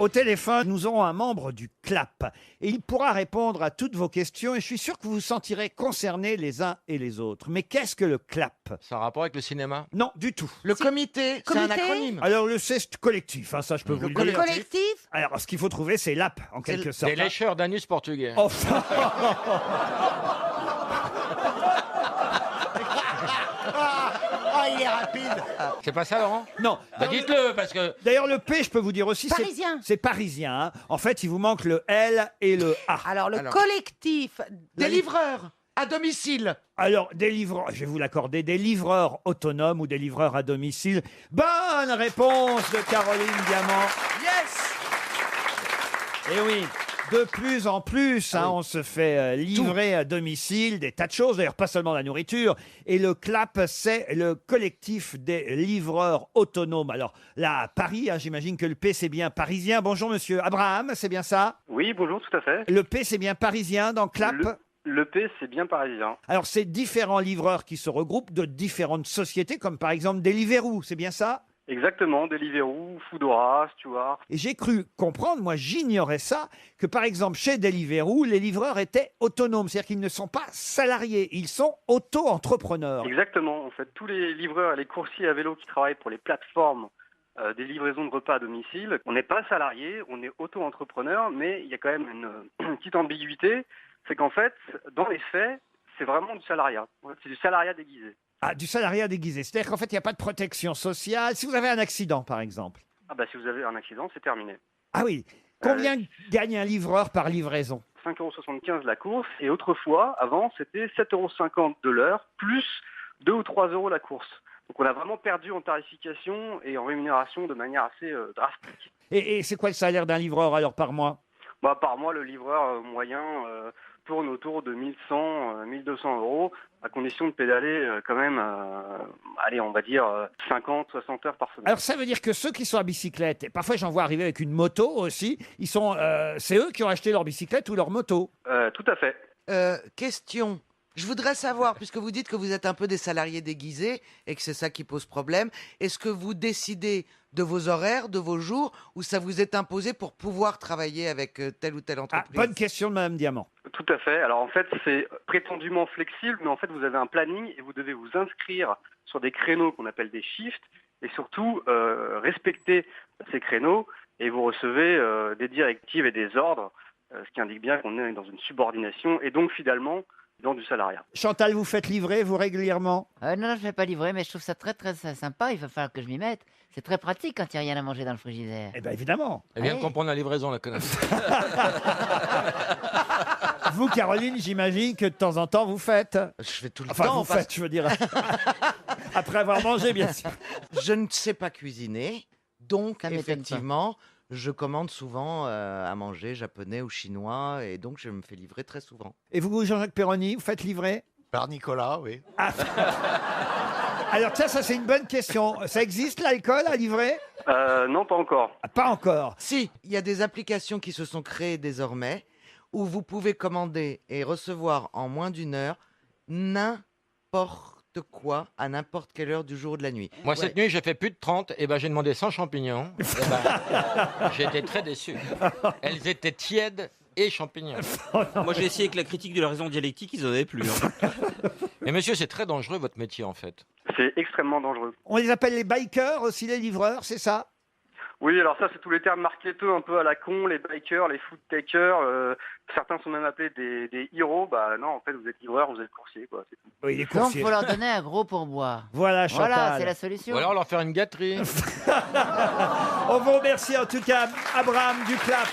Au téléphone, nous aurons un membre du CLAP et il pourra répondre à toutes vos questions et je suis sûr que vous vous sentirez concernés les uns et les autres. Mais qu'est-ce que le CLAP? C'est un rapport avec le cinéma? Non, du tout. Le comité, c'est un acronyme. Alors le c'est collectif, hein, ça je peux vous le dire. Collectif. Alors ce qu'il faut trouver c'est l'AP en quelque sorte. Des lécheurs d'anus portugais. Oh. Ah, il est rapide. C'est pas ça, Laurent? Non. Bah dites-le, parce que... D'ailleurs, le P, je peux vous dire aussi, Parisien. c'est parisien. Hein. En fait, il vous manque le L et le A. Alors, le collectif. Des livreurs à domicile. Alors, des livreurs, je vais vous l'accorder, des livreurs autonomes ou des livreurs à domicile. Bonne réponse de Caroline Diamant. Yes. Eh oui. De plus en plus, hein, on se fait livrer à domicile des tas de choses, d'ailleurs pas seulement la nourriture. Et le CLAP, c'est le collectif des livreurs autonomes. Alors là, à Paris, hein, j'imagine que le P, c'est bien parisien. Bonjour monsieur Abraham, c'est bien ça? Oui, bonjour, tout à fait. Le P, c'est bien parisien dans CLAP? Le P, c'est bien parisien. Alors c'est différents livreurs qui se regroupent de différentes sociétés, comme par exemple Deliveroo, c'est bien ça? Exactement, Deliveroo, Foodora, Stewart. Et j'ai cru comprendre, moi j'ignorais ça, que par exemple chez Deliveroo, les livreurs étaient autonomes, c'est-à-dire qu'ils ne sont pas salariés, ils sont auto-entrepreneurs. Exactement, en fait, tous les livreurs et les coursiers à vélo qui travaillent pour les plateformes des livraisons de repas à domicile, on n'est pas salarié, on est auto-entrepreneur, mais il y a quand même une petite ambiguïté, c'est qu'en fait, dans les faits, c'est vraiment du salariat. C'est du salariat déguisé. Ah, du salariat déguisé. C'est-à-dire qu'en fait, il n'y a pas de protection sociale. Si vous avez un accident, par exemple. Ah bah si vous avez un accident, c'est terminé. Ah oui. Combien gagne un livreur par livraison? 5,75 € la course. Et autrefois, avant, c'était 7,50 € de l'heure, plus 2 ou 3 € la course. Donc on a vraiment perdu en tarification et en rémunération de manière assez drastique. Et c'est quoi le salaire d'un livreur alors par mois? Bah, par mois, le livreur moyen tourne autour de 1100, 1200 €, à condition de pédaler quand même, allez, on va dire 50, 60 heures par semaine. Alors ça veut dire que ceux qui sont à bicyclette, et parfois j'en vois arriver avec une moto aussi, c'est eux qui ont acheté leur bicyclette ou leur moto. Tout à fait. Question. Je voudrais savoir, puisque vous dites que vous êtes un peu des salariés déguisés et que c'est ça qui pose problème, est-ce que vous décidez de vos horaires, de vos jours, ou ça vous est imposé pour pouvoir travailler avec telle ou telle entreprise? Bonne question de Mme Diamant. Tout à fait. Alors en fait, c'est prétendument flexible, mais en fait, vous avez un planning et vous devez vous inscrire sur des créneaux qu'on appelle des shifts et surtout respecter ces créneaux et vous recevez des directives et des ordres, ce qui indique bien qu'on est dans une subordination et donc finalement dans du salariat. Chantal, vous faites livrer, vous, régulièrement? Non, je ne fais pas livrer, mais je trouve ça très très sympa. Il va falloir que je m'y mette. C'est très pratique quand il n'y a rien à manger dans le frigidaire. Eh bien, évidemment. Elle vient de comprendre la livraison, la connasse. Vous, Caroline, j'imagine que de temps en temps, vous faites. Je fais tout le Enfin, temps. vous faites, je veux dire. Après avoir mangé, bien sûr. Je ne sais pas cuisiner, donc Ça m'étonne pas. effectivement, je commande souvent à manger japonais ou chinois, et donc je me fais livrer très souvent. Et vous, Jean-Jacques Perroni, vous faites livrer? Par Nicolas, oui. Alors ça c'est une bonne question. Ça existe l'alcool à livrer? Non, pas encore. Pas encore. Si, il y a des applications qui se sont créées désormais, où vous pouvez commander et recevoir en moins d'une heure n'importe quoi à n'importe quelle heure du jour ou de la nuit. Moi, cette nuit, j'ai fait plus de 30, et ben j'ai demandé 100 champignons. J'ai été très déçu. Elles étaient tièdes et champignons. Moi, j'ai essayé avec la critique de la raison dialectique, ils en avaient plus. Hein. Mais monsieur, c'est très dangereux, votre métier, en fait. C'est extrêmement dangereux. On les appelle les bikers aussi, les livreurs, c'est ça? Oui, alors ça, c'est tous les termes marketeux un peu à la con, les bikers, les food takers. Certains sont même appelés des héros. Bah non, en fait, vous êtes livreur, vous êtes coursier, quoi. C'est tout. Oui, les Donc, coursiers. il faut leur donner un gros pourboire. Voilà, Chantal. Voilà, c'est la solution. Ou alors leur faire une gâterie. On vous remercie en tout cas, Abraham Duclap.